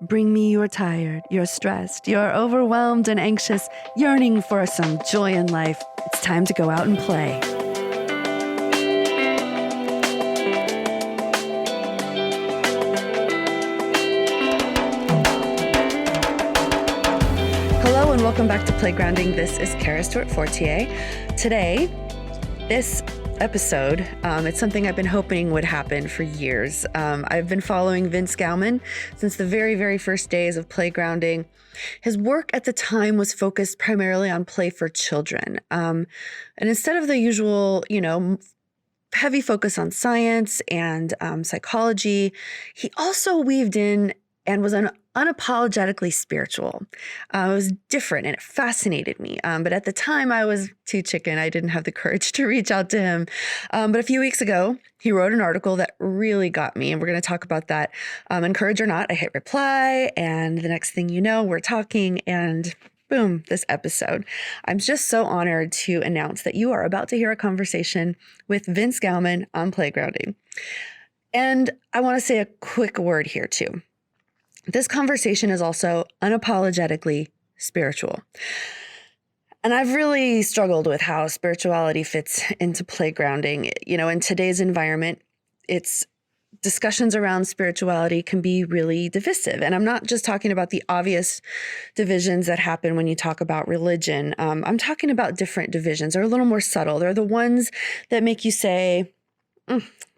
Bring me you're tired, you're stressed, you're overwhelmed and anxious, yearning for some joy in life. It's time to go out and play. Hello and welcome back to Playgrounding. This is Kara Stewart-Fortier. Today, this episode, it's something I've been hoping would happen for years. I've been following Vince Gowmon since the very, very first days of Playgrounding. His work at the time was focused primarily on play for children. And instead of the usual, heavy focus on science and psychology, he also weaved in and was unapologetically spiritual. It was different and it fascinated me. But at the time I was too chicken. I didn't have the courage to reach out to him. But a few weeks ago, he wrote an article that really got me. And we're going to talk about that. Encourage or not, I hit reply. And the next thing you know, we're talking and boom, this episode. I'm just so honored to announce that you are about to hear a conversation with Vince Gowmon on Playgrounding. And I want to say a quick word here too. This conversation is also unapologetically spiritual. And I've really struggled with how spirituality fits into playgrounding. In today's environment, discussions around spirituality can be really divisive. And I'm not just talking about the obvious divisions that happen when you talk about religion. I'm talking about different divisions. They're a little more subtle. They're the ones that make you say,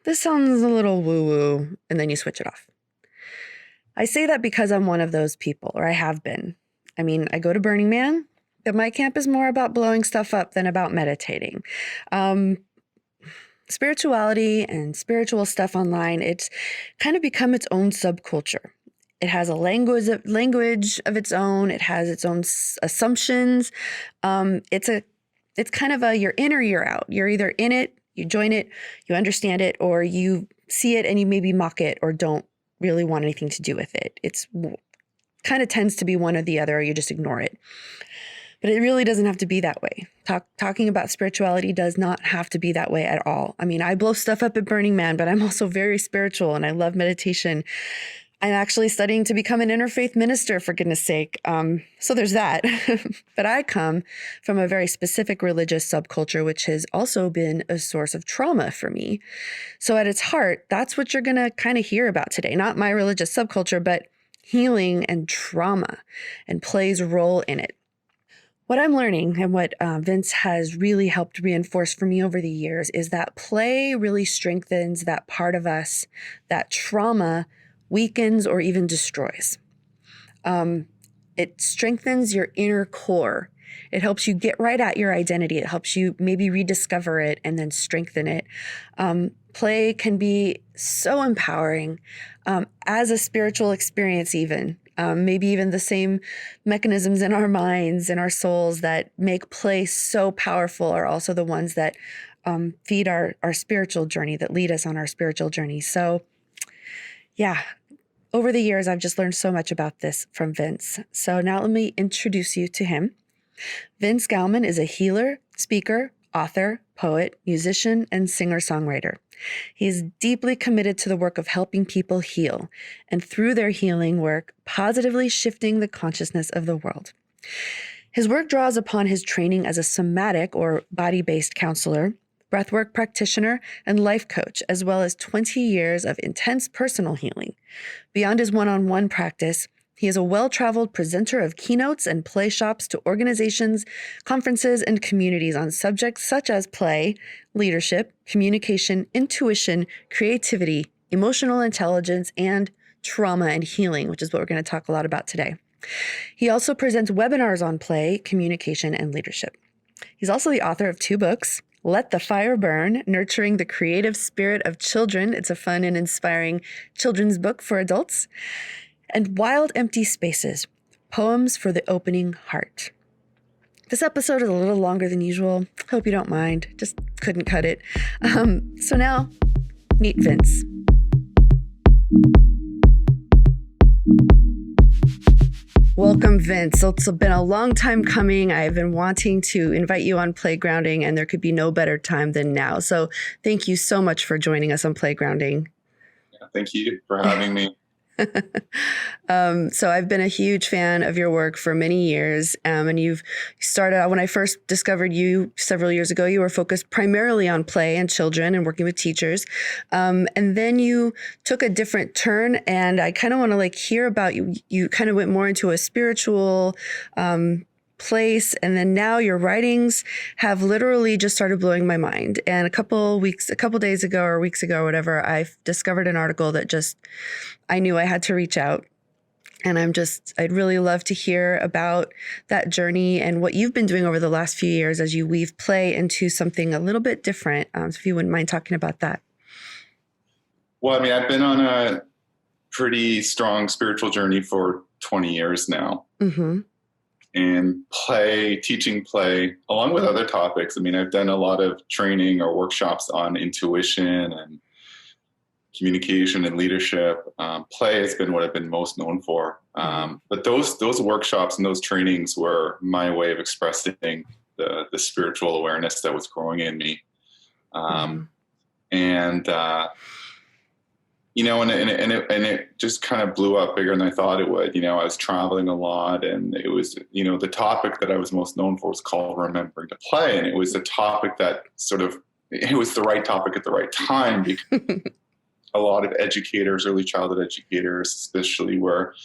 this sounds a little woo-woo, and then you switch it off. I say that because I'm one of those people, or I have been. I go to Burning Man, but my camp is more about blowing stuff up than about meditating. Spirituality and spiritual stuff online, it's kind of become its own subculture. It has a language of its own. It has its own assumptions. It's kind of you're in or you're out. You're either in it, you join it, you understand it, or you see it and you maybe mock it or don't really want anything to do with it. It's kind of tends to be one or the other, or you just ignore it. But it really doesn't have to be that way. Talking about spirituality does not have to be that way at all. I blow stuff up at Burning Man, but I'm also very spiritual and I love meditation. I'm actually studying to become an interfaith minister, for goodness sake. So there's that. But I come from a very specific religious subculture, which has also been a source of trauma for me. So at its heart, that's what you're going to kind of hear about today. Not my religious subculture, but healing and trauma and play's role in it. What I'm learning and what Vince has really helped reinforce for me over the years is that play really strengthens that part of us, that trauma weakens or even destroys. It strengthens your inner core. It helps you get right at your identity. It helps you maybe rediscover it and then strengthen it. Play can be so empowering as a spiritual experience even. Maybe even the same mechanisms in our minds and our souls that make play so powerful are also the ones that feed our spiritual journey, that lead us on our spiritual journey. So yeah, over the years, I've just learned so much about this from Vince. So now let me introduce you to him. Vince Gowmon is a healer, speaker, author, poet, musician, and singer-songwriter. He is deeply committed to the work of helping people heal, and through their healing work, positively shifting the consciousness of the world. His work draws upon his training as a somatic or body-based counselor, breathwork practitioner, and life coach, as well as 20 years of intense personal healing. Beyond his one-on-one practice, he is a well-traveled presenter of keynotes and play shops to organizations, conferences, and communities on subjects such as play, leadership, communication, intuition, creativity, emotional intelligence, and trauma and healing, which is what we're going to talk a lot about today. He also presents webinars on play, communication, and leadership. He's also the author of 2 books, Let the Fire Burn, Nurturing the Creative Spirit of Children. It's a fun and inspiring children's book for adults. And Wild Empty Spaces, Poems for the Opening Heart. This episode is a little longer than usual. Hope you don't mind. Just couldn't cut it. So now, meet Vince. Welcome, Vince. It's been a long time coming. I've been wanting to invite you on Playgrounding, and there could be no better time than now. So thank you so much for joining us on Playgrounding. Yeah, thank you for having me. So I've been a huge fan of your work for many years. And you've started out when I first discovered you several years ago, you were focused primarily on play and children and working with teachers. And then you took a different turn, and I kind of want to like hear about you. You kind of went more into a spiritual, place. And then now your writings have literally just started blowing my mind. And a couple days ago or weeks ago, or whatever, I discovered an article that just, I knew I had to reach out. And I'd really love to hear about that journey and what you've been doing over the last few years as you weave play into something a little bit different. So if you wouldn't mind talking about that. Well, I mean, I've been on a pretty strong spiritual journey for 20 years now. Mm-hmm. And teaching play, along with other topics. I mean, I've done a lot of training or workshops on intuition and communication and leadership. Play has been what I've been most known for. But those workshops and those trainings were my way of expressing the spiritual awareness that was growing in me. You know, and it just kind of blew up bigger than I thought it would. You know, I was traveling a lot, and it was, you know, the topic that I was most known for was called remembering to play. And it was a topic that it was the right topic at the right time, because a lot of educators, early childhood educators especially, were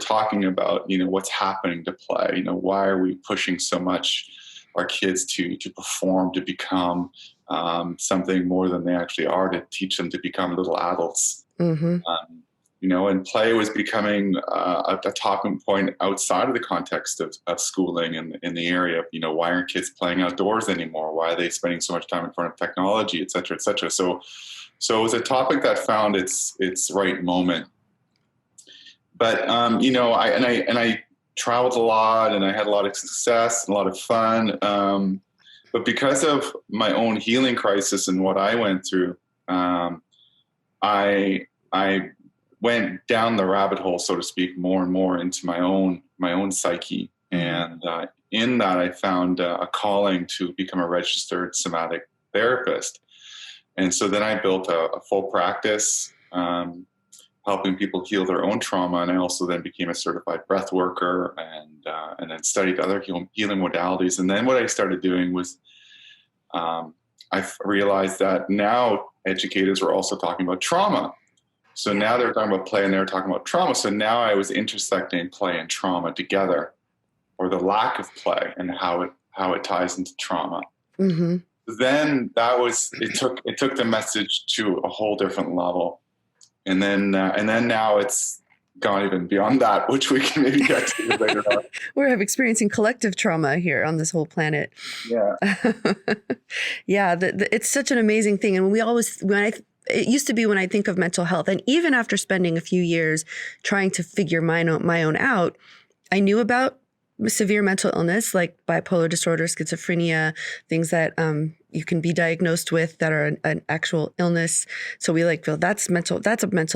talking about, you know, what's happening to play. You know, why are we pushing so much our kids to perform, to become something more than they actually are, to teach them to become little adults. Mm-hmm. You know, and play was becoming a talking point outside of the context of schooling and in the area of, you know, why aren't kids playing outdoors anymore? Why are they spending so much time in front of technology, et cetera, et cetera? So it was a topic that found its right moment. But, you know, I traveled a lot, and I had a lot of success and a lot of fun. But because of my own healing crisis and what I went through, I went down the rabbit hole, so to speak, more and more into my own psyche. And in that, I found a calling to become a registered somatic therapist. And so then I built a full practice, helping people heal their own trauma. And I also then became a certified breath worker, and then studied other healing modalities. And then what I started doing was, I realized that now educators were also talking about trauma. So now they're talking about play, and they're talking about trauma. So now I was intersecting play and trauma together, or the lack of play and how it ties into trauma. Mm-hmm. Then it took the message to a whole different level. And then now it's gone even beyond that, which we can maybe get to later on. We're experiencing collective trauma here on this whole planet. Yeah. Yeah. It's such an amazing thing. And it used to be when I think of mental health, and even after spending a few years trying to figure my own out, I knew about severe mental illness like bipolar disorder, schizophrenia, things that you can be diagnosed with that are an actual illness. So we feel that's a mental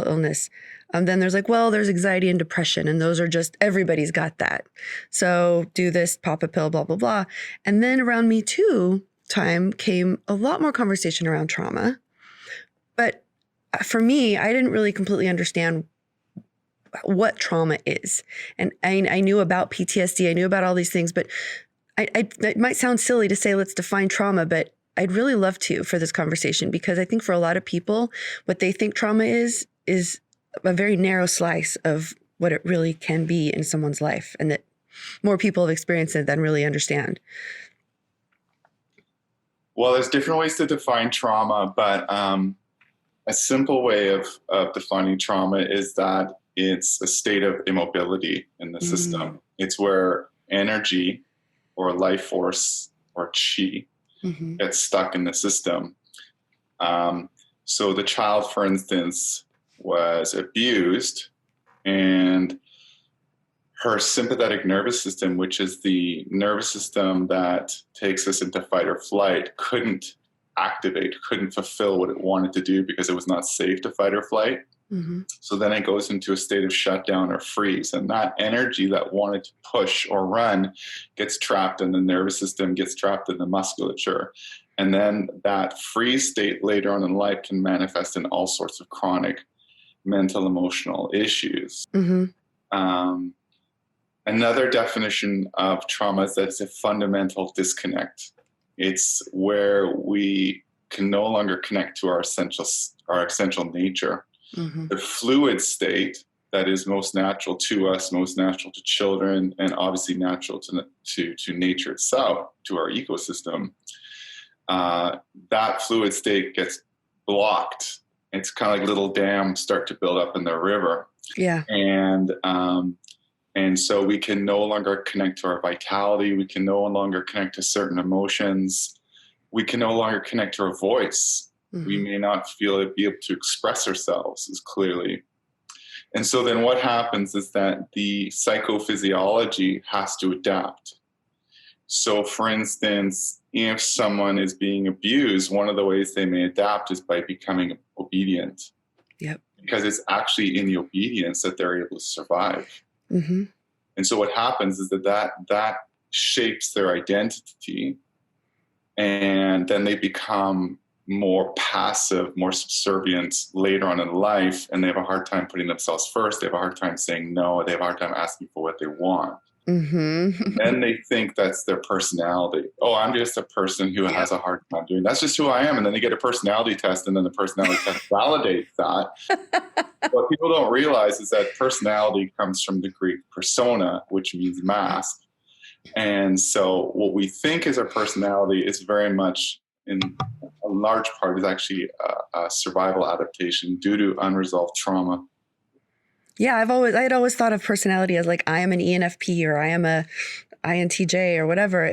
illness. Then there's there's anxiety and depression, and those are just, everybody's got that. So do this, pop a pill, blah, blah, blah. And then around Me Too time came a lot more conversation around trauma. But for me, I didn't really completely understand what trauma is. And I knew about PTSD, I knew about all these things, but it might sound silly to say, let's define trauma, but I'd really love to for this conversation, because I think for a lot of people, what they think trauma is a very narrow slice of what it really can be in someone's life, and that more people have experienced it than really understand. Well, there's different ways to define trauma, but a simple way of defining trauma is that it's a state of immobility in the system. It's where energy or life force or chi gets stuck in the system. So the child, for instance, was abused, and her sympathetic nervous system, which is the nervous system that takes us into fight or flight, couldn't activate, couldn't fulfill what it wanted to do because it was not safe to fight or flight. Mm-hmm. So then it goes into a state of shutdown or freeze. And that energy that wanted to push or run gets trapped in the nervous system, gets trapped in the musculature. And then that freeze state later on in life can manifest in all sorts of chronic mental, emotional issues. Mm-hmm. Another definition of trauma is that it's a fundamental disconnect. It's where we can no longer connect to our essential nature. Mm-hmm. The fluid state that is most natural to us, most natural to children, and obviously natural to nature itself, to our ecosystem, that fluid state gets blocked. It's kind of like little dams start to build up in the river. Yeah. And so we can no longer connect to our vitality. We can no longer connect to certain emotions. We can no longer connect to our voice. Mm-hmm. We may not be able to express ourselves as clearly. And so then what happens is that the psychophysiology has to adapt. So for instance, if someone is being abused, one of the ways they may adapt is by becoming obedient. Yep. Because it's actually in the obedience that they're able to survive. Mm-hmm. And so what happens is that shapes their identity, and then they become more passive, more subservient later on in life, and they have a hard time putting themselves first. They have a hard time saying no. They have a hard time asking for what they want. Mm-hmm. Then they think that's their personality. Oh, I'm just a person who has a hard time doing that's just who I am. And then they get a personality test, and then the personality test validates that. What people don't realize is that personality comes from the Greek persona, which means mask. And so what we think is our personality is very much, in a large part, is actually a survival adaptation due to unresolved trauma. Yeah, I had always thought of personality as like, I am an ENFP or I am a INTJ or whatever.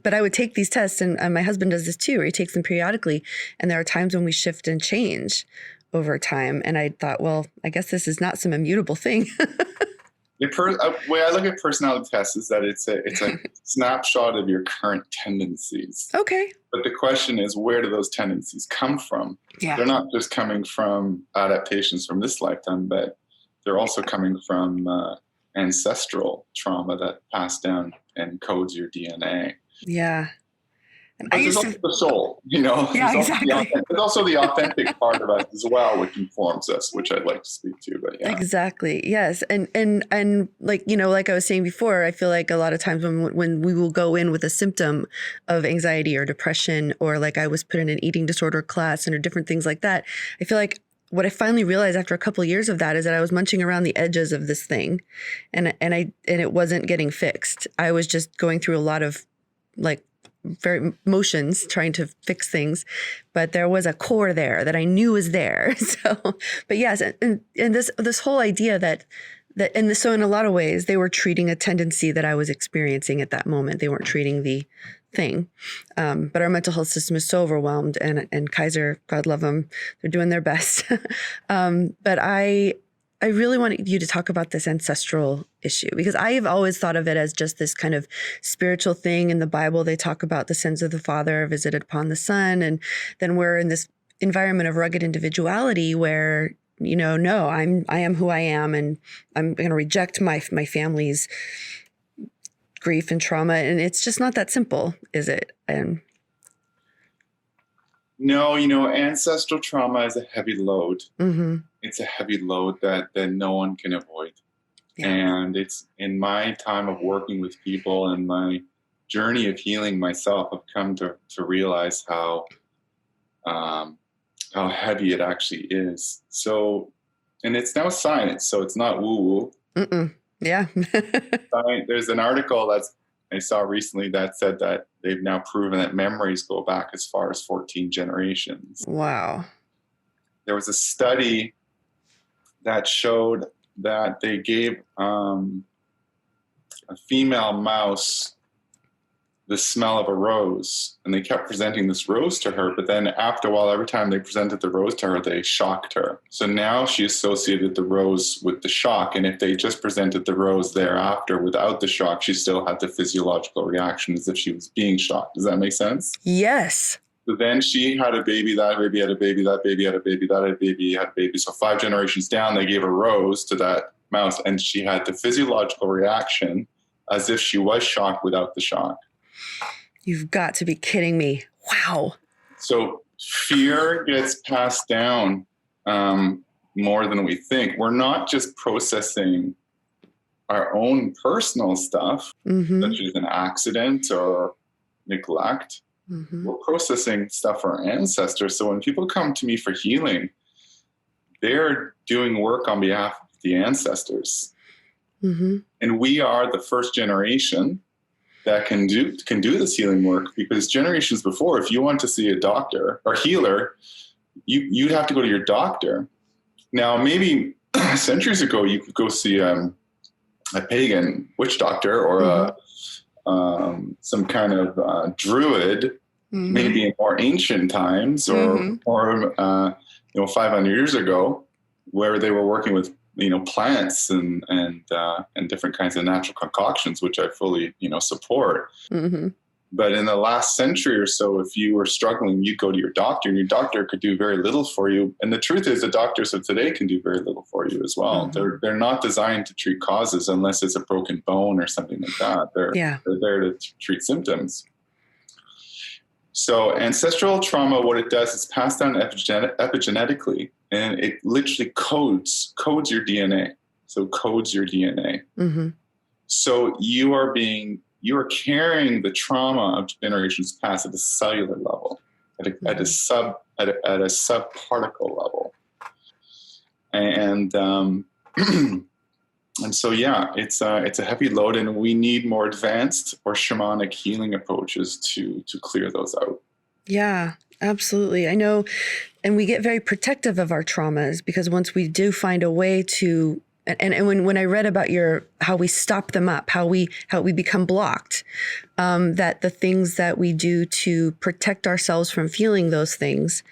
But I would take these tests, and my husband does this too, where he takes them periodically. And there are times when we shift and change over time. And I thought, well, I guess this is not some immutable thing. The way I look at personality tests is that it's a snapshot of your current tendencies. Okay. But the question is, where do those tendencies come from? Yeah. They're not just coming from adaptations from this lifetime, but they're also coming from ancestral trauma that passed down and codes your DNA. Yeah. But there's also the soul, Yeah, exactly. There's also the authentic part of us as well, which informs us, which I'd like to speak to. But yeah. Exactly. Yes. And like, like I was saying before, I feel like a lot of times when we will go in with a symptom of anxiety or depression, or like I was put in an eating disorder class and or different things like that, I feel like what I finally realized after a couple of years of that is that I was munching around the edges of this thing, and it wasn't getting fixed. I was just going through a lot of like very motions trying to fix things, but there was a core there that I knew was there. So, but yes, and this whole idea so in a lot of ways they were treating a tendency that I was experiencing at that moment. They weren't treating the thing. But our mental health system is so overwhelmed, and Kaiser, God love them, they're doing their best. But I really wanted you to talk about this ancestral issue, because I have always thought of it as just this kind of spiritual thing. In the Bible, they talk about the sins of the father visited upon the son. And then we're in this environment of rugged individuality where, no, I am who I am, and I'm going to reject my family's grief and trauma. And it's just not that simple, is it? And no, ancestral trauma is a heavy load. Mm-hmm. It's a heavy load that no one can avoid. Yeah. And it's in my time of working with people and my journey of healing myself, I've come to realize how heavy it actually is. So, and it's now science, so it's not woo-woo. Mm-mm. Yeah. There's an article that I saw recently that said that they've now proven that memories go back as far as 14 generations. Wow. There was a study that showed that they gave a female mouse the smell of a rose, and they kept presenting this rose to her, but then after a while, every time they presented the rose to her, they shocked her. So now she associated the rose with the shock, and if they just presented the rose thereafter without the shock, she still had the physiological reaction as if she was being shocked. Does that make sense? Yes. So then she had a baby, that baby had a baby, that baby had a baby, that had a baby, had a baby. So 5 generations down, they gave a rose to that mouse, and she had the physiological reaction as if she was shocked without the shock. You've got to be kidding me. Wow. So fear gets passed down more than we think. We're not just processing our own personal stuff, such as an accident or neglect. We're processing stuff for our ancestors. So when people come to me for healing, they're doing work on behalf of the ancestors. And we are the first generation that can do this healing work, because generations before, if you want to see a doctor or healer, you'd have to go to your doctor. Now, maybe centuries ago, you could go see a pagan witch doctor or some kind of druid, maybe in more ancient times, or 500 years ago, where they were working with plants and different kinds of natural concoctions, which I fully support. But in the last century or so, if you were struggling, you go to your doctor, and your doctor could do very little for you. And the truth is, the doctors of today can do very little for you as well. They're not designed to treat causes unless it's a broken bone or something like that. They're there to treat symptoms. So ancestral trauma, what it does is pass down epigenetically, and it literally codes your DNA. So codes your DNA. So you are carrying the trauma of generations past at a cellular level, at a subparticle level, and so it's a heavy load, and we need more advanced or shamanic healing approaches to clear those out. Yeah, absolutely. I know, and we get very protective of our traumas, because once we do find a way to. And when I read about how we stop them up, how we become blocked, that the things that we do to protect ourselves from feeling those things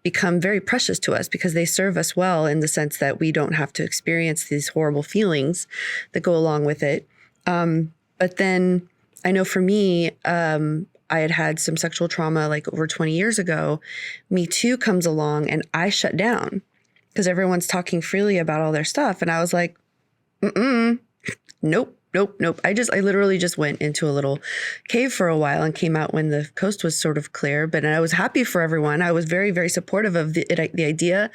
become very precious to us, because they serve us well in the sense that we don't have to experience these horrible feelings that go along with it. But then I know for me, I had some sexual trauma like over 20 years ago. Me Too comes along, and I shut down, because everyone's talking freely about all their stuff. And I was like, nope. I literally just went into a little cave for a while and came out when the coast was sort of clear. But I was happy for everyone. I was very, very supportive of the idea.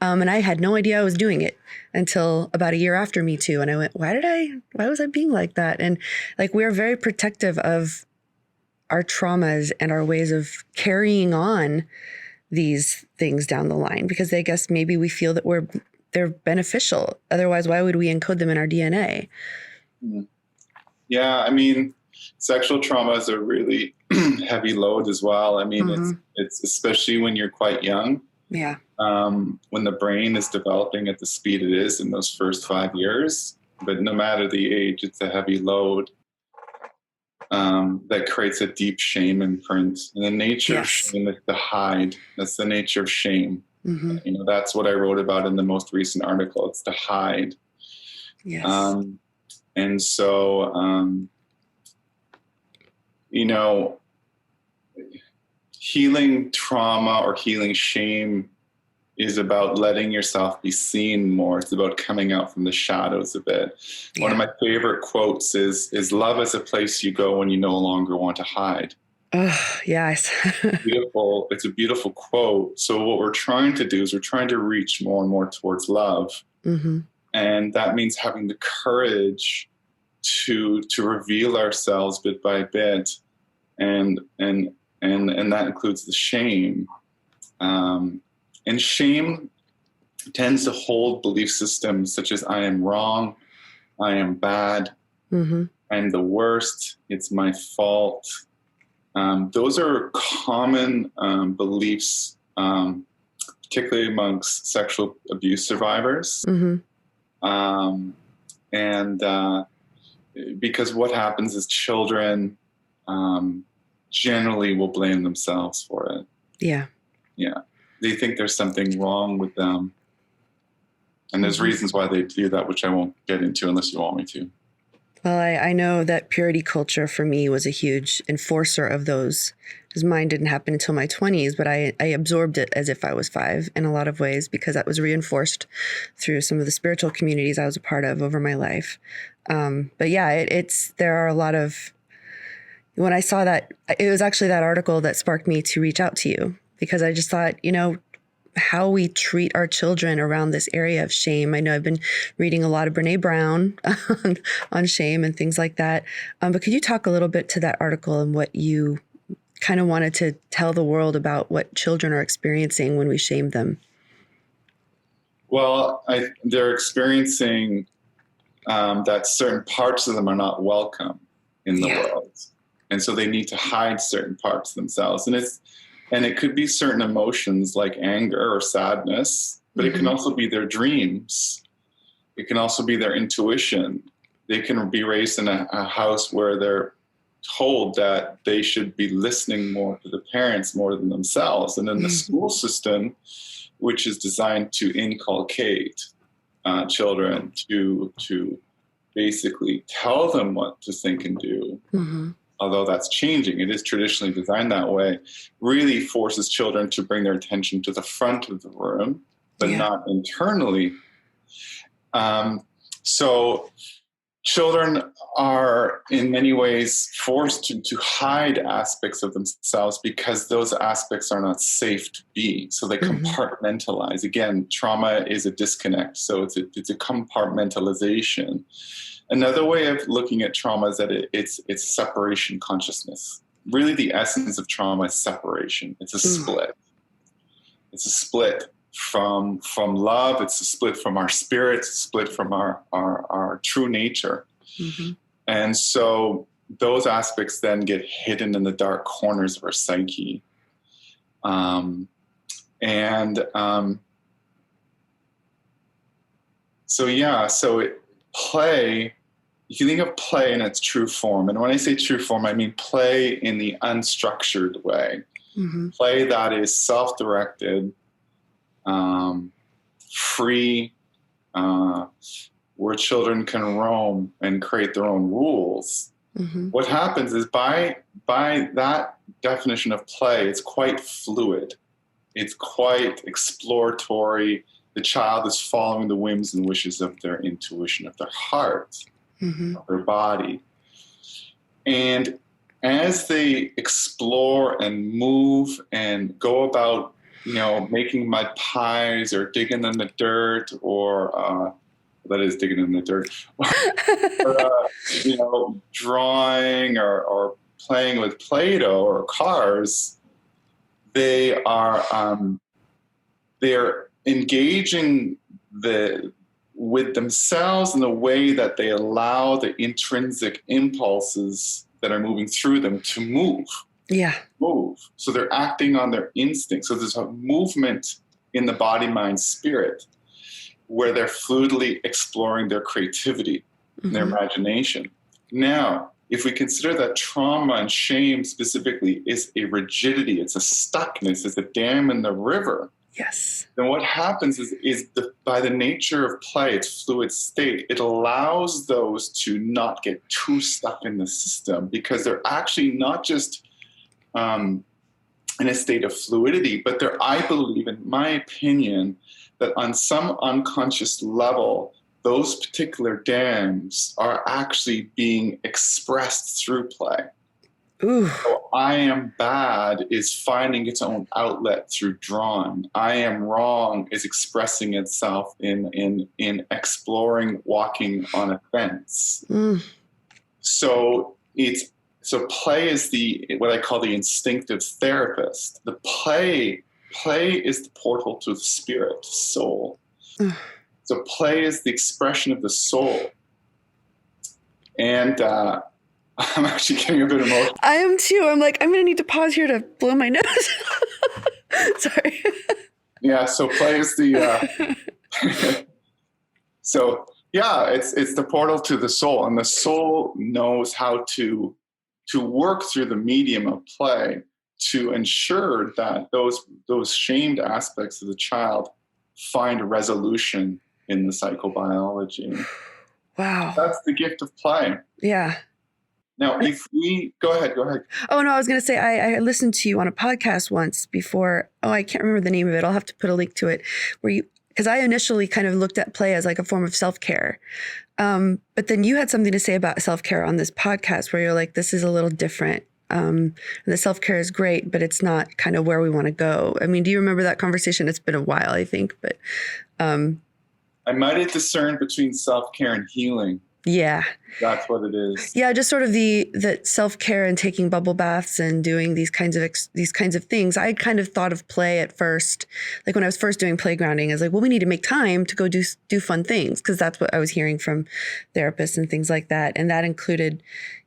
And I had no idea I was doing it until about a year after Me Too. And I went, why was I being like that? And like, we're very protective of our traumas and our ways of carrying on these things down the line, because I guess maybe we feel that they're beneficial. Otherwise, why would we encode them in our DNA? Yeah, I mean, sexual trauma is a really heavy load as well. I mean, it's especially when you're quite young. Yeah. When the brain is developing at the speed it is in those first 5 years, but no matter the age, it's a heavy load. That creates a deep shame imprint. And the nature of shame is to hide. That's the nature of shame. That's what I wrote about in the most recent article. It's to hide. Yes. And so, healing trauma or healing shame is about letting yourself be seen more. It's about coming out from the shadows a bit. Yeah. One of my favorite quotes is love is a place you go when you no longer want to hide. Oh, yes. It's a beautiful quote. So what we're trying to do is we're trying to reach more and more towards love. And that means having the courage to reveal ourselves bit by bit. And that includes the shame. And shame tends to hold belief systems such as I am wrong, I am bad, I am the worst, it's my fault. Those are common beliefs, particularly amongst sexual abuse survivors. Because what happens is children generally will blame themselves for it. Yeah. They think there's something wrong with them. And there's reasons why they do that, which I won't get into unless you want me to. Well, I know that purity culture for me was a huge enforcer of those, because mine didn't happen until my 20s, but I absorbed it as if I was 5 in a lot of ways, because that was reinforced through some of the spiritual communities I was a part of over my life. But yeah, there are a lot of, when I saw that, it was actually that article that sparked me to reach out to you, because I just thought, how we treat our children around this area of shame. I know I've been reading a lot of Brene Brown on shame and things like that. But could you talk a little bit to that article and what you kind of wanted to tell the world about what children are experiencing when we shame them? Well, they're experiencing that certain parts of them are not welcome in the world. And so they need to hide certain parts of themselves. And it could be certain emotions like anger or sadness, but it can also be their dreams. It can also be their intuition. They can be raised in a house where they're told that they should be listening more to the parents more than themselves. And then the school system, which is designed to inculcate children to basically tell them what to think and do, although that's changing, it is traditionally designed that way, really forces children to bring their attention to the front of the room, but not internally. So children are in many ways forced to hide aspects of themselves because those aspects are not safe to be. So they compartmentalize. Again, trauma is a disconnect. So it's a compartmentalization. Another way of looking at trauma is that it's separation consciousness. Really, the essence of trauma is separation. It's a split. It's a split from love. It's a split from our spirit. It's a split from our true nature. And so those aspects then get hidden in the dark corners of our psyche. Play, you can think of play in its true form. And when I say true form, I mean play in the unstructured way. Play that is self-directed, free, where children can roam and create their own rules. What happens is by that definition of play, it's quite fluid. It's quite exploratory. The child is following the whims and wishes of their intuition, of their heart, of their body. And as they explore and move and go about, making mud pies or digging in the dirt or, that is digging in the dirt, or, drawing or playing with Play-Doh or cars, they're engaging with themselves in the way that they allow the intrinsic impulses that are moving through them to move. So they're acting on their instincts. So there's a movement in the body, mind, spirit, where they're fluidly exploring their creativity and their imagination. Now, if we consider that trauma and shame specifically is a rigidity, it's a stuckness, it's a dam in the river, then what happens is by the nature of play, its fluid state, it allows those to not get too stuck in the system because they're actually not just in a state of fluidity, but they're, I believe, in my opinion, that on some unconscious level, those particular dams are actually being expressed through play. So I am bad is finding its own outlet through drawing. I am wrong is expressing itself in exploring walking on a fence. So play is what I call the instinctive therapist. The play is the portal to the spirit, soul. So play is the expression of the soul. And I'm actually getting a bit emotional. I am too. I'm like, I'm going to need to pause here to blow my nose. Sorry. Yeah, so play is the... it's the portal to the soul. And the soul knows how to work through the medium of play to ensure that those shamed aspects of the child find a resolution in the psychobiology. Wow. That's the gift of play. Yeah. Now, if we... Go ahead. Oh, no, I was going to say, I listened to you on a podcast once before. Oh, I can't remember the name of it. I'll have to put a link to it. Because I initially kind of looked at play as like a form of self-care. But then you had something to say about self-care on this podcast where you're like, this is a little different And the self-care is great, but it's not kind of where we want to go. I mean, do you remember that conversation? It's been a while, I think, but I might have discerned between self-care and healing. yeah. That's what it is. Yeah, just sort of the self-care and taking bubble baths and doing these kinds of things. I kind of thought of play at first, like when I was first doing playgrounding, I was like, well, we need to make time to go do fun things, because that's what I was hearing from therapists and things like that. And that included,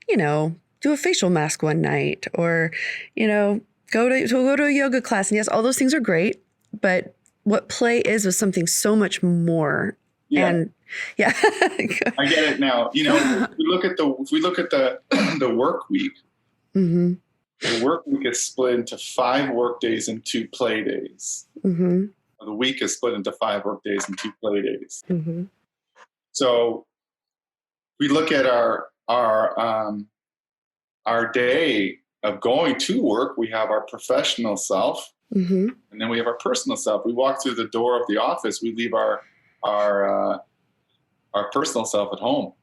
do a facial mask one night, or, go to a yoga class. And yes, all those things are great, but what play was something so much more. Yeah. And yeah, I get it now. If we look at the work week. Mm-hmm. The work week is split into 5 work days and 2 play days. Mm-hmm. The week is split into 5 work days and 2 play days. Mm-hmm. So we look at our day of going to work. We have our professional self, mm-hmm. and then we have our personal self. We walk through the door of the office. We leave our personal self at home.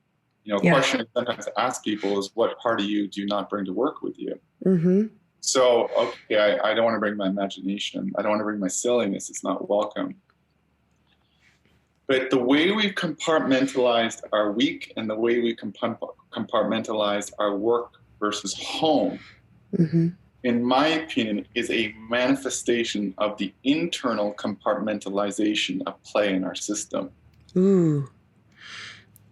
Question I sometimes ask people is, what part of you do you not bring to work with you? Mm-hmm. So, okay, I don't want to bring my imagination. I don't want to bring my silliness. It's not welcome. But the way we've compartmentalized our week and the way we compartmentalized our work versus home, mm-hmm. in my opinion, is a manifestation of the internal compartmentalization of play in our system. Ooh.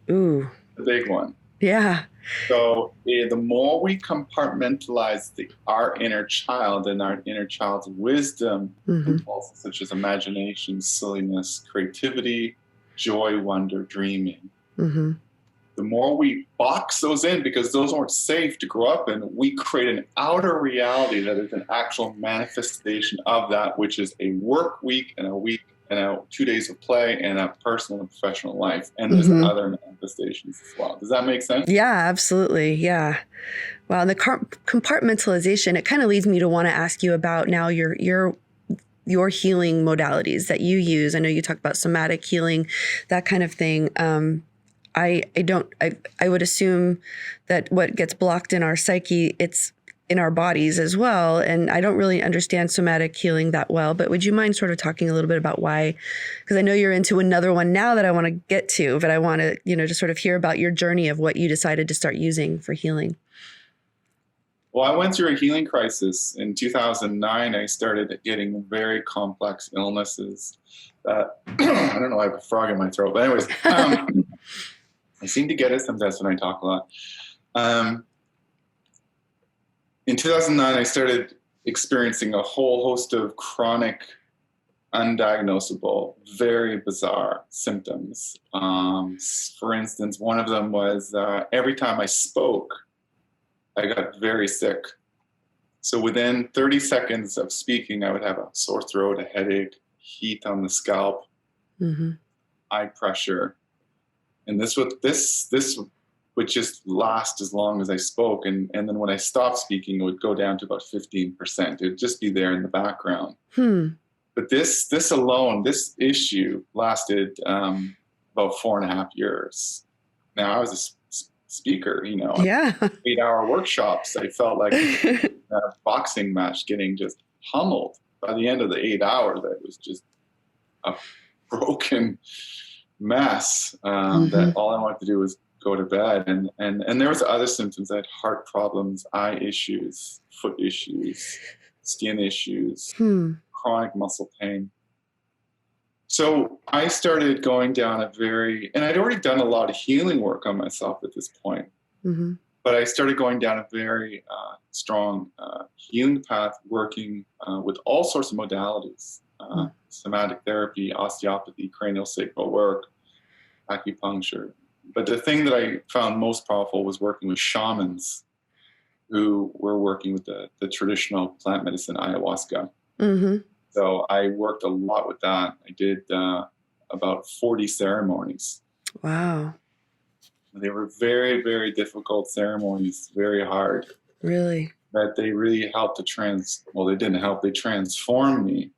The big one. Yeah. So the more we compartmentalize our inner child and our inner child's wisdom, mm-hmm. impulses such as imagination, silliness, creativity, joy, wonder, dreaming, mm-hmm. the more we box those in, because those aren't safe to grow up in, we create an outer reality that is an actual manifestation of that, which is a work week and a week and 2 days of play and a personal and professional life. And there's mm-hmm. other manifestations as well. Does that make sense? Yeah, absolutely. Yeah. Wow. And the compartmentalization, it kind of leads me to want to ask you about now your healing modalities that you use. I know you talk about somatic healing, that kind of thing. I would assume that what gets blocked in our psyche, it's in our bodies as well. And I don't really understand somatic healing that well, but would you mind sort of talking a little bit about why? Because I know you're into another one now that I want to get to, but I want to, just sort of hear about your journey of what you decided to start using for healing. Well, I went through a healing crisis. In 2009, I started getting very complex illnesses. I don't know, I have a frog in my throat. But anyways, I seem to get it sometimes when I talk a lot. In 2009, I started experiencing a whole host of chronic, undiagnosable, very bizarre symptoms. For instance, one of them was every time I spoke, I got very sick. So within 30 seconds of speaking, I would have a sore throat, a headache, heat on the scalp, mm-hmm. eye pressure. And this would just last as long as I spoke. And then when I stopped speaking, it would go down to about 15%. It would just be there in the background. But this issue lasted about 4.5 years. Now, I was a speaker, 8-hour workshops. I felt like a boxing match getting just pummeled. By the end of the 8 hours, I was just a broken mess that all I wanted to do was go to bed. And there was other symptoms. I had heart problems, eye issues, foot issues, skin issues, chronic muscle pain. So I started going down and I'd already done a lot of healing work on myself at this point, but I started going down a very strong healing path, working with all sorts of modalities, somatic therapy, osteopathy, craniosacral work, acupuncture. But the thing that I found most powerful was working with shamans who were working with the traditional plant medicine, ayahuasca. So I worked a lot with that. I did about 40 ceremonies. Wow. They were very, very difficult ceremonies, very hard. Really? But they really helped they didn't help, they transformed me.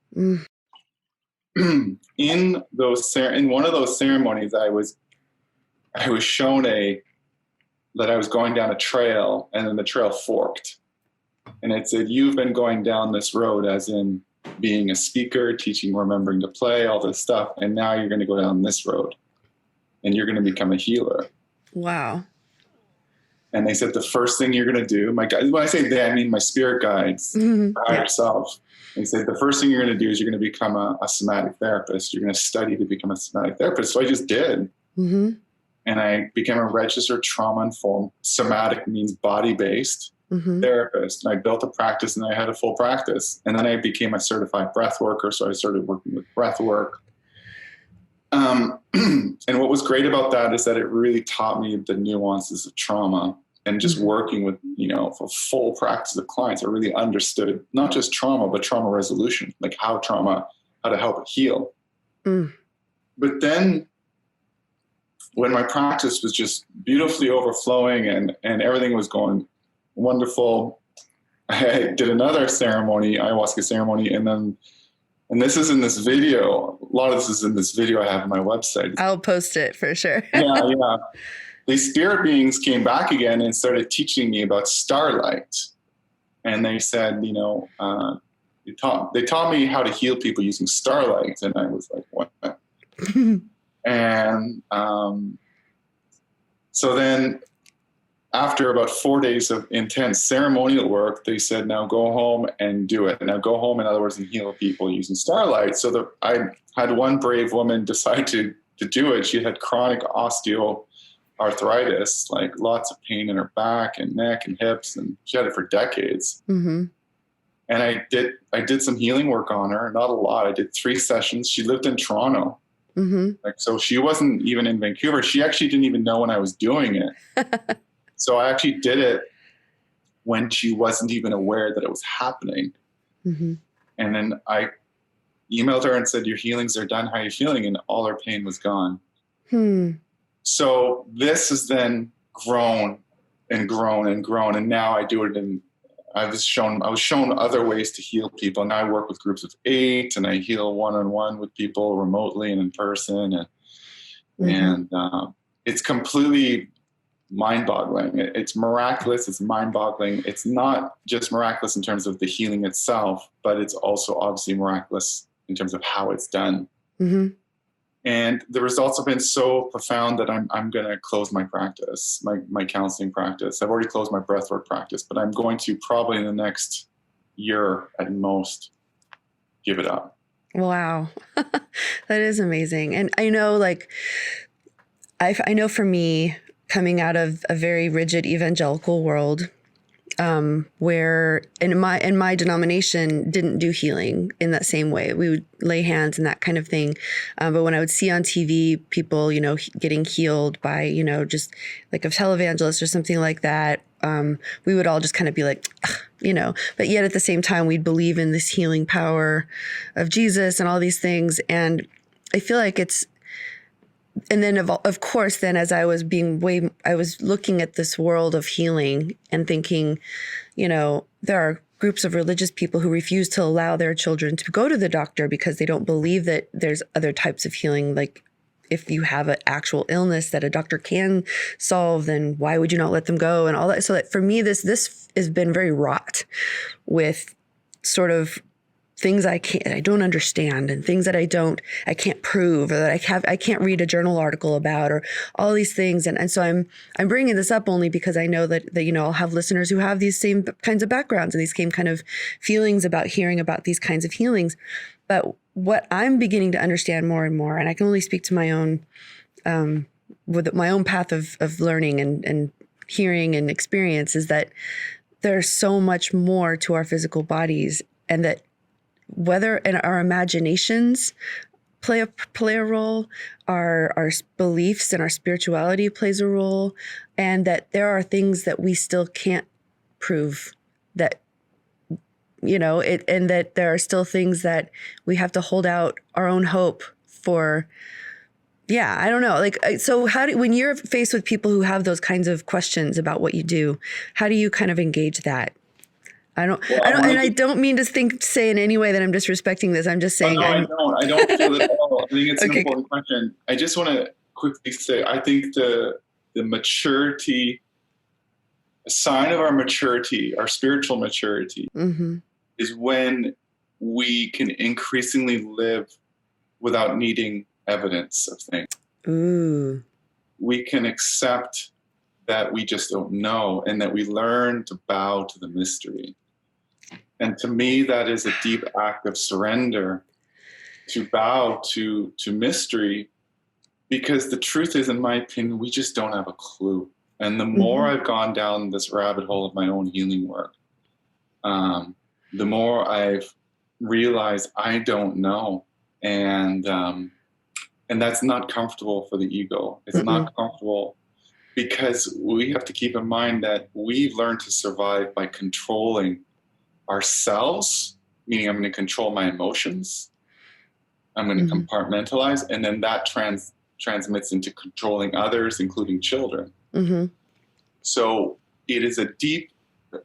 In one of those ceremonies, I was shown that I was going down a trail, and then the trail forked. And it said, you've been going down this road, as in being a speaker, teaching, remembering to play, all this stuff. And now you're going to go down this road and you're going to become a healer. Wow. And they said, the first thing you're going to do, my guides, when I say they, I mean my spirit guides, higher self. They said, the first thing you're going to do is you're going to become a somatic therapist. You're going to study to become a somatic therapist. So I just did. Mm-hmm. And I became a registered trauma-informed, somatic means body-based therapist. And I built a practice and I had a full practice. And then I became a certified breath worker. So I started working with breath work. And what was great about that is that it really taught me the nuances of trauma, and just working with, for full practice of clients. I really understood not just trauma, but trauma resolution, like how to help it heal. But then when my practice was just beautifully overflowing and everything was going wonderful, I did another ceremony, Ayahuasca ceremony. And this is in this video. A lot of this is in this video I have on my website. I'll post it for sure. Yeah. These spirit beings came back again and started teaching me about starlight. And they said, they taught me how to heal people using starlight. And I was like, what? And so then after about 4 days of intense ceremonial work, they said, now go home and do it. Now go home, in other words, and heal people using starlight. So I had one brave woman decide to do it. She had chronic osteoarthritis, like lots of pain in her back and neck and hips, and she had it for decades. And I did some healing work on her, not a lot. I did 3 sessions. She lived in Toronto. So she wasn't even in Vancouver. She actually didn't even know when I was doing it. So I actually did it when she wasn't even aware that it was happening. And then I emailed her and said, your healings are done. How are you feeling? And all her pain was gone. So this has then grown and grown and grown. And now I do it I was shown other ways to heal people. And now I work with groups of 8, and I heal one-on-one with people remotely and in person. And it's completely mind-boggling. It's miraculous. It's mind-boggling. It's not just miraculous in terms of the healing itself, but it's also obviously miraculous in terms of how it's done. And the results have been so profound that I'm going to close my practice, my counseling practice. I've already closed my breathwork practice, but I'm going to probably in the next year at most give it up. Wow. That is amazing. And I know, I know for me, coming out of a very rigid evangelical world, where in my denomination didn't do healing in that same way. We would lay hands and that kind of thing. But when I would see on TV people, getting healed by, just like a televangelist or something like that, we would all just kind of be like, but yet at the same time, we'd believe in this healing power of Jesus and all these things. And I feel like and then of course, then as I was looking at this world of healing and thinking, there are groups of religious people who refuse to allow their children to go to the doctor because they don't believe that there's other types of healing. Like if you have an actual illness that a doctor can solve, then why would you not let them go and all that? So that for me, this has been very wrought with sort of things I don't understand, and things that I can't prove, or that I can't read a journal article about, or all these things. And so I'm bringing this up only because I know that I'll have listeners who have these same kinds of backgrounds and these same kind of feelings about hearing about these kinds of healings. But what I'm beginning to understand more and more, and I can only speak to my own, with my own path of learning and hearing and experience, is that there's so much more to our physical bodies, and that whether in our imaginations play a role, our beliefs and our spirituality plays a role, and that there are things that we still can't prove, that and that there are still things that we have to hold out our own hope for. Yeah, I don't know. So when you're faced with people who have those kinds of questions about what you do, how do you kind of engage that? And I don't mean to say in any way that I'm disrespecting this. I'm just saying. I don't feel it at all. I think it's an important question. I just want to quickly say, I think the maturity a sign of our maturity, our spiritual maturity, is when we can increasingly live without needing evidence of things. Ooh. We can accept that we just don't know, and that we learn to bow to the mystery. And to me, that is a deep act of surrender, to bow to mystery, because the truth is, in my opinion, we just don't have a clue. And the more I've gone down this rabbit hole of my own healing work, the more I've realized I don't know. And that's not comfortable for the ego. It's not comfortable, because we have to keep in mind that we've learned to survive by controlling ourselves, meaning I'm going to control my emotions, I'm going to compartmentalize, and then that transmits into controlling others, including children. So it is a deep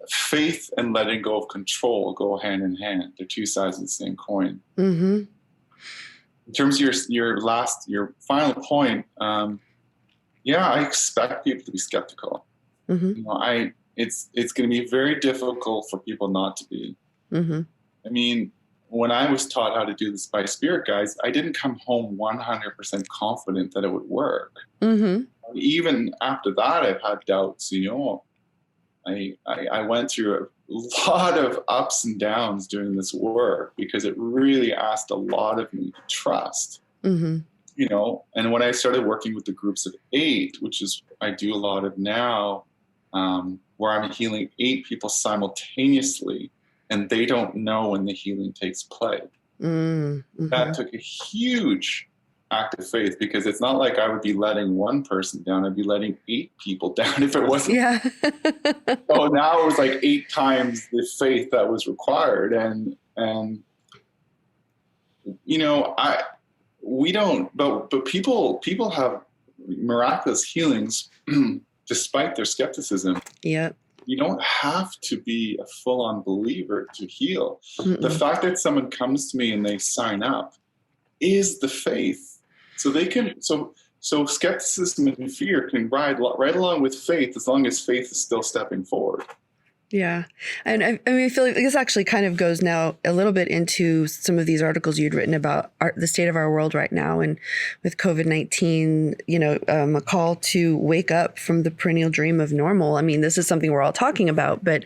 faith, and letting go of control go hand in hand. They're two sides of the same coin. In terms of your final point, I expect people to be skeptical. You know, it's going to be very difficult for people not to be. I mean, when I was taught how to do this by spirit guides, I didn't come home 100% confident that it would work. Even after that, I've had doubts. You know, I went through a lot of ups and downs doing this work, because it really asked a lot of me to trust. You know, and when I started working with the groups of 8, which is I do a lot of now, where I'm healing 8 people simultaneously, and they don't know when the healing takes place. That took a huge act of faith, because it's not like I would be letting one person down. I'd be letting 8 people down if it wasn't. So now it was like 8 times the faith that was required. And you know, we don't, but people have miraculous healings despite their skepticism. You don't have to be a full-on believer to heal. The fact that someone comes to me and they sign up is the faith. So they can, so skepticism and fear can ride right along with faith, as long as faith is still stepping forward. Yeah. And I mean, I feel like this actually kind of goes now a little bit into some of these articles you'd written about the state of our world right now. And with COVID-19, you know, a call to wake up from the perennial dream of normal. I mean, this is something we're all talking about, but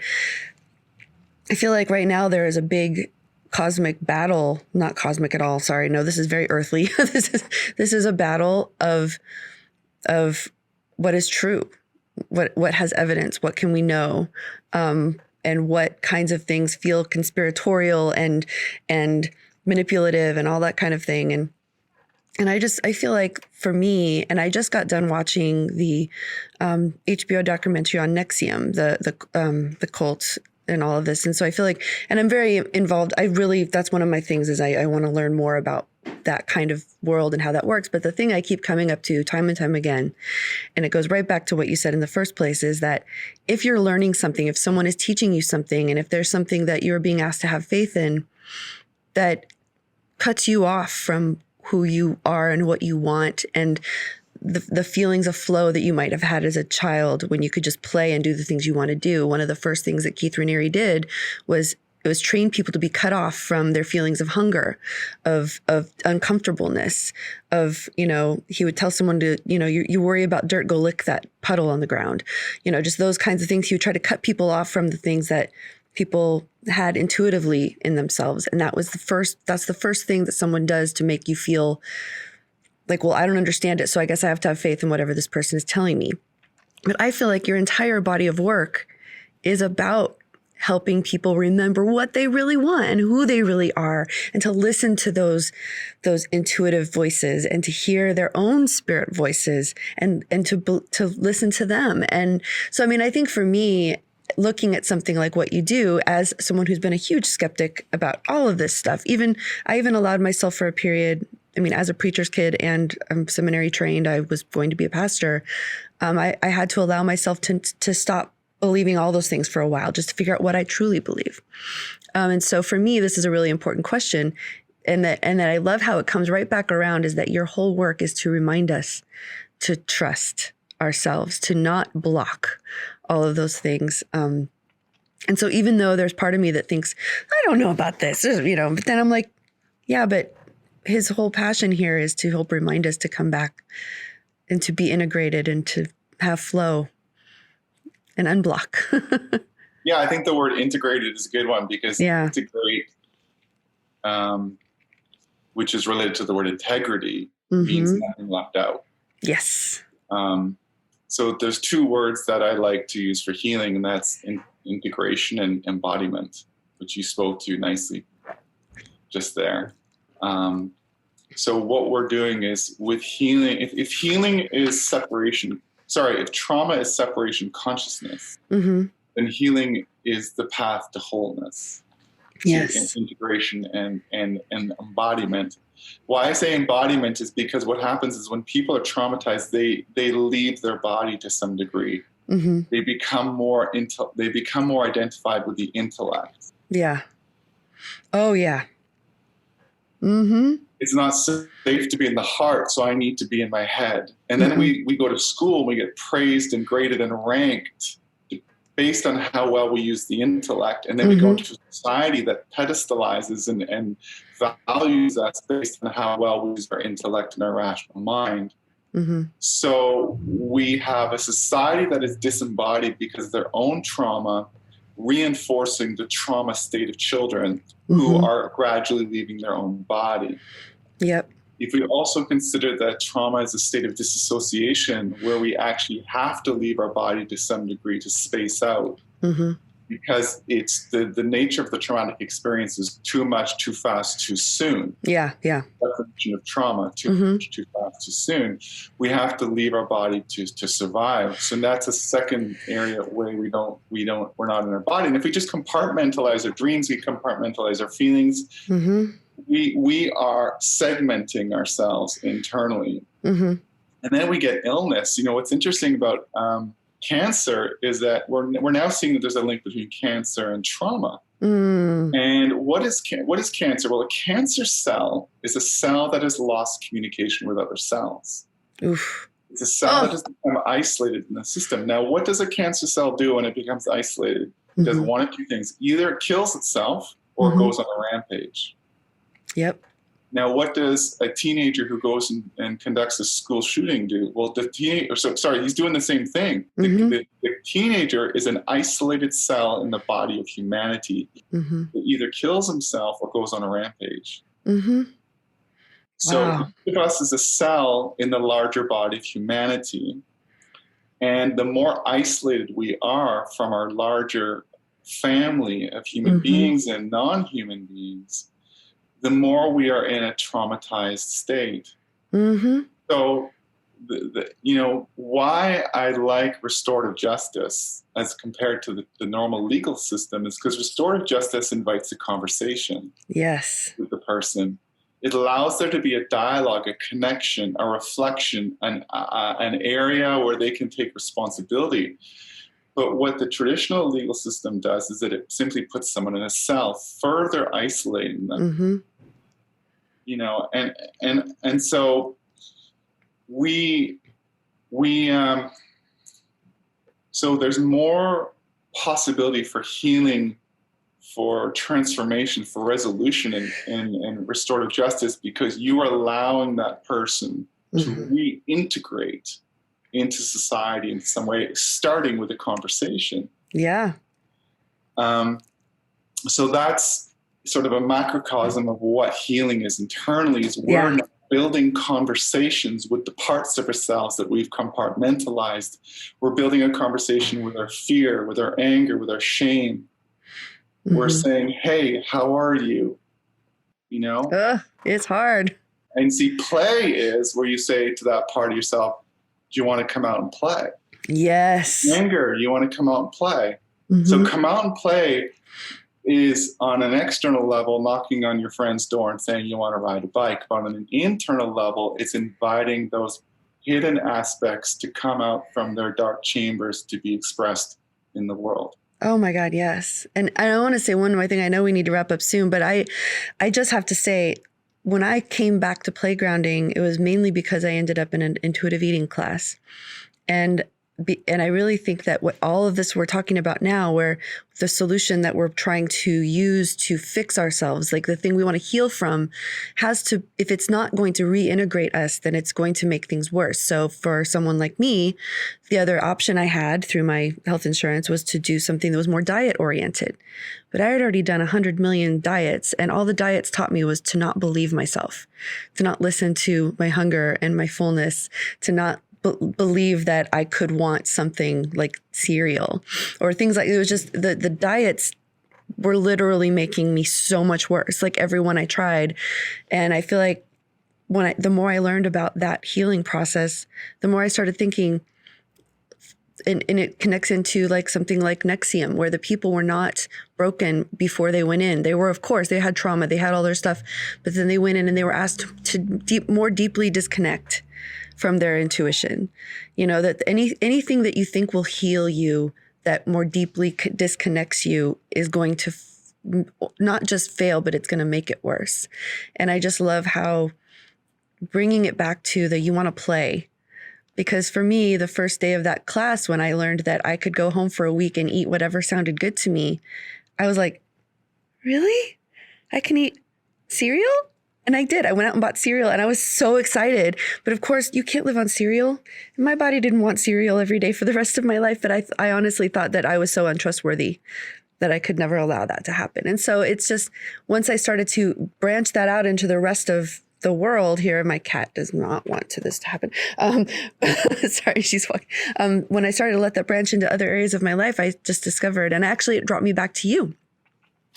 I feel like right now there is a big cosmic battle, not cosmic at all. Sorry. No, this is very earthly. This is a battle of what is true. What has evidence? What can we know? And what kinds of things feel conspiratorial and manipulative and all that kind of thing. And I feel like for me, and I just got done watching the HBO documentary on Nexium, the cult and all of this. And so I feel like, and I'm very involved. That's one of my things is I want to learn more about that kind of world and how that works. But the thing I keep coming up to time and time again, and it goes right back to what you said in the first place, is that if you're learning something, if someone is teaching you something, and if there's something that you're being asked to have faith in that cuts you off from who you are and what you want, and the feelings of flow that you might have had as a child when you could just play and do the things you want to do. One of the first things that Keith Raniere did was train people to be cut off from their feelings of hunger, of uncomfortableness, of, you know, he would tell someone to, you know, you worry about dirt, go lick that puddle on the ground. You know, just those kinds of things. He would try to cut people off from the things that people had intuitively in themselves. And that's the first thing that someone does to make you feel like, well, I don't understand it, so I guess I have to have faith in whatever this person is telling me. But I feel like your entire body of work is about helping people remember what they really want and who they really are, and to listen to those intuitive voices, and to hear their own spirit voices, and to listen to them. And so, I mean, I think for me, looking at something like what you do, as someone who's been a huge skeptic about all of this stuff, I even allowed myself for a period, I mean, as a preacher's kid and I'm seminary trained, I was going to be a pastor. I had to allow myself to stop believing all those things for a while, just to figure out what I truly believe. And so for me, this is a really important question. And that I love how it comes right back around, is that your whole work is to remind us to trust ourselves, to not block all of those things. And so even though there's part of me that thinks, I don't know about this, but then I'm like, yeah, but his whole passion here is to help remind us to come back and to be integrated and to have flow and unblock. Yeah, I think the word integrated is a good one, because integrate, which is related to the word integrity, means nothing left out. Yes. So there's two words that I like to use for healing, and that's integration and embodiment, which you spoke to nicely just there. So what we're doing is with healing, if healing is if trauma is separation consciousness, then healing is the path to wholeness. Yes. To integration and embodiment. Why I say embodiment is because what happens is when people are traumatized, they leave their body to some degree. They become more identified with the intellect. Yeah. Oh yeah. It's not safe to be in the heart, so I need to be in my head. And then we go to school and we get praised and graded and ranked based on how well we use the intellect. And then we go into a society that pedestalizes and values us based on how well we use our intellect and our rational mind. So we have a society that is disembodied because of their own trauma, reinforcing the trauma state of children who are gradually leaving their own body. Yep. If we also consider that trauma is a state of disassociation where we actually have to leave our body to some degree to space out, because it's the nature of the traumatic experience is too much, too fast, too soon. Yeah. Definition of trauma, too much, too fast, too soon. We have to leave our body to survive. So that's a second area where we're not in our body. And if we just compartmentalize our dreams, we compartmentalize our feelings, we are segmenting ourselves internally. And then we get illness. What's interesting about cancer is that we're now seeing that there's a link between cancer and trauma. And what is cancer? Well, a cancer cell is a cell that has lost communication with other cells. It's a cell that has become isolated in the system. Now, what does a cancer cell do when it becomes isolated? It does one of two things. Either it kills itself or it goes on a rampage. Yep. Now, what does a teenager who goes and conducts a school shooting do? Well, he's doing the same thing. The teenager is an isolated cell in the body of humanity that either kills himself or goes on a rampage. So each of us is a cell in the larger body of humanity. And the more isolated we are from our larger family of human beings and non-human beings, the more we are in a traumatized state. So, why I like restorative justice as compared to the normal legal system is because restorative justice invites a conversation with the person. It allows there to be a dialogue, a connection, a reflection, an area where they can take responsibility. But what the traditional legal system does is that it simply puts someone in a cell, further isolating them. And so so there's more possibility for healing, for transformation, for resolution and restorative justice, because you are allowing that person to reintegrate into society in some way, starting with a conversation. Yeah. So that's sort of a macrocosm of what healing is internally, is we're not building conversations with the parts of ourselves that we've compartmentalized. We're building a conversation with our fear, with our anger, with our shame. We're saying, hey, how are you? It's hard. And see, play is where you say to that part of yourself, do you want to come out and play? Yes. Anger, you want to come out and play. So come out and play is on an external level, knocking on your friend's door and saying you want to ride a bike. But on an internal level, it's inviting those hidden aspects to come out from their dark chambers to be expressed in the world. Oh my God, yes. And I want to say one more thing. I know we need to wrap up soon, but I just have to say, when I came back to playgrounding, it was mainly because I ended up in an intuitive eating class. And And I really think that what all of this we're talking about now, where the solution that we're trying to use to fix ourselves, like the thing we want to heal from, has to, if it's not going to reintegrate us, then it's going to make things worse. So for someone like me, the other option I had through my health insurance was to do something that was more diet oriented. But I had already done 100 million diets, and all the diets taught me was to not believe myself, to not listen to my hunger and my fullness, to not believe that I could want something like cereal or things like, it was just the diets were literally making me so much worse, like everyone I tried. And I feel like the more I learned about that healing process, the more I started thinking, and it connects into like something like Nexium, where the people were not broken before they went in. They were, of course, they had trauma, they had all their stuff, but then they went in and they were asked to more deeply disconnect from their intuition. You know, that anything that you think will heal you that more deeply disconnects you is going to not just fail, but it's going to make it worse. And I just love how bringing it back to you want to play. Because for me, the first day of that class, when I learned that I could go home for a week and eat whatever sounded good to me, I was like, really? I can eat cereal? And I did. I went out and bought cereal and I was so excited. But of course, you can't live on cereal. My body didn't want cereal every day for the rest of my life. But I honestly thought that I was so untrustworthy that I could never allow that to happen. And so it's just, once I started to branch that out into the rest of the world here, my cat does not want this to happen. Sorry, she's walking. When I started to let that branch into other areas of my life, I just discovered, and actually it brought me back to you,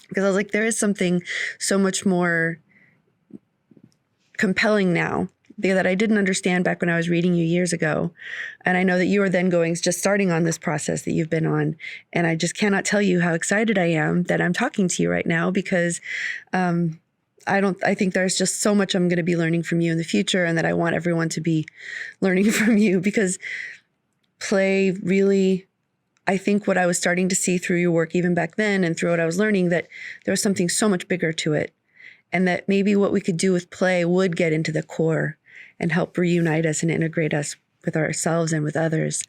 because I was like, there is something so much more compelling now that I didn't understand back when I was reading you years ago. And I know that you are then just starting on this process that you've been on. And I just cannot tell you how excited I am that I'm talking to you right now, because I think there's just so much I'm going to be learning from you in the future, and that I want everyone to be learning from you, because play really, I think what I was starting to see through your work even back then and through what I was learning, that there was something so much bigger to it. And that maybe what we could do with play would get into the core and help reunite us and integrate us with ourselves and with others.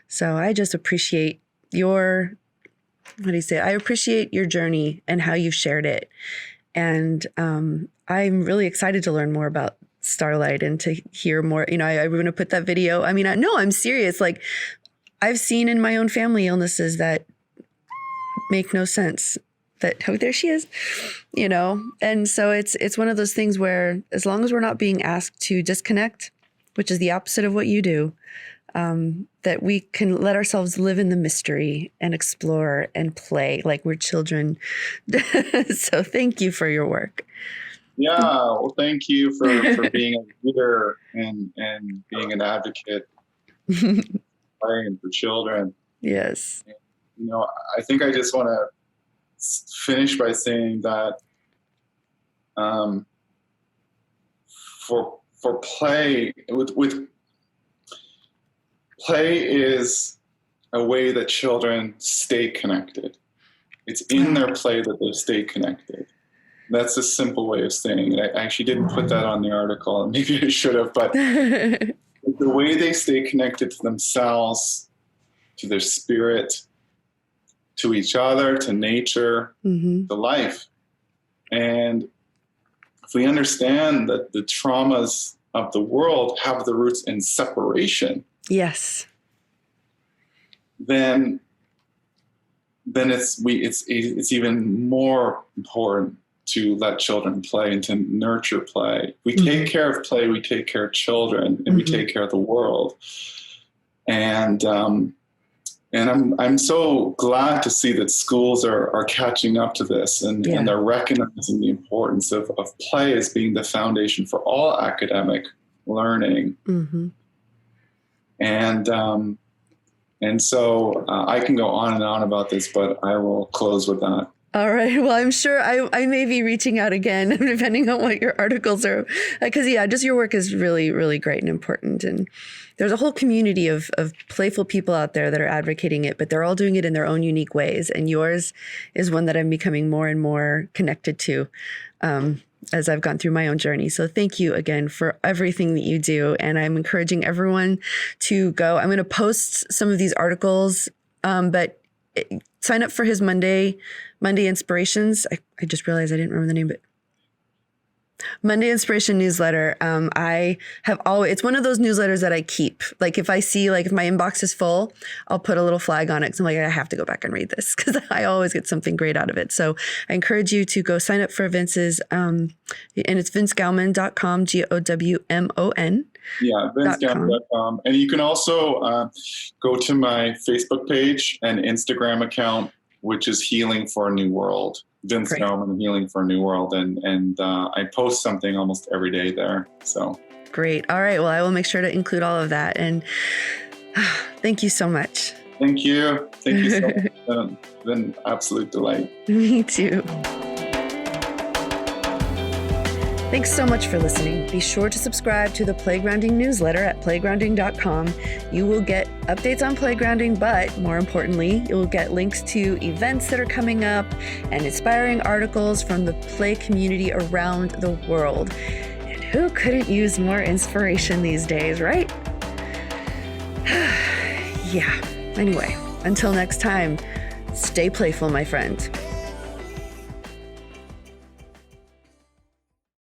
So I just appreciate I appreciate your journey and how you've shared it. And I'm really excited to learn more about Starlight and to hear more. You know, I'm going to put that video. I mean, I'm serious. Like, I've seen in my own family illnesses that make no sense. There she is, you know? And so it's one of those things where, as long as we're not being asked to disconnect, which is the opposite of what you do, that we can let ourselves live in the mystery and explore and play like we're children. So thank you for your work. Yeah, well, thank you for being a leader and being an advocate playing for children. Yes. You know, I think I just want to finish by saying that for play, with play is a way that children stay connected. It's in their play that they stay connected. That's a simple way of saying it. I actually didn't put that on the article, and maybe I should have, but the way they stay connected to themselves, to their spirit, to each other, to nature, to life. And if we understand that the traumas of the world have the roots in separation, yes, then it's even more important to let children play and to nurture play. We take care of play, we take care of children, and we take care of the world. And I'm so glad to see that schools are catching up to this, and they're recognizing the importance of play as being the foundation for all academic learning. And so I can go on and on about this, but I will close with that. All right. Well, I'm sure I may be reaching out again, depending on what your articles are. Because, just your work is really, really great and important. And there's a whole community of playful people out there that are advocating it, but they're all doing it in their own unique ways. And yours is one that I'm becoming more and more connected to. as I've gone through my own journey. So thank you again for everything that you do. And I'm encouraging everyone to go. I'm going to post some of these articles, but sign up for his Monday Inspirations. I just realized I didn't remember the name, but Monday Inspiration newsletter. I have always, it's one of those newsletters that I keep. Like if I see, like if my inbox is full, I'll put a little flag on it. Cause I'm like, I have to go back and read this because I always get something great out of it. So I encourage you to go sign up for Vince's, and it's vincegowmon.com, Gowmon. Yeah, vincegowmon.com. And you can also go to my Facebook page and Instagram account, which is Healing for a New World. Vince Gowmon, Healing for a New World. And I post something almost every day there. So great. All right. Well, I will make sure to include all of that. And thank you so much. Thank you. Thank you so much. It's been an absolute delight. Me too. Thanks so much for listening. Be sure to subscribe to the Playgrounding newsletter at playgrounding.com. You will get updates on playgrounding, but more importantly, you will get links to events that are coming up and inspiring articles from the play community around the world. And who couldn't use more inspiration these days, right? Yeah. Anyway, until next time, stay playful, my friend.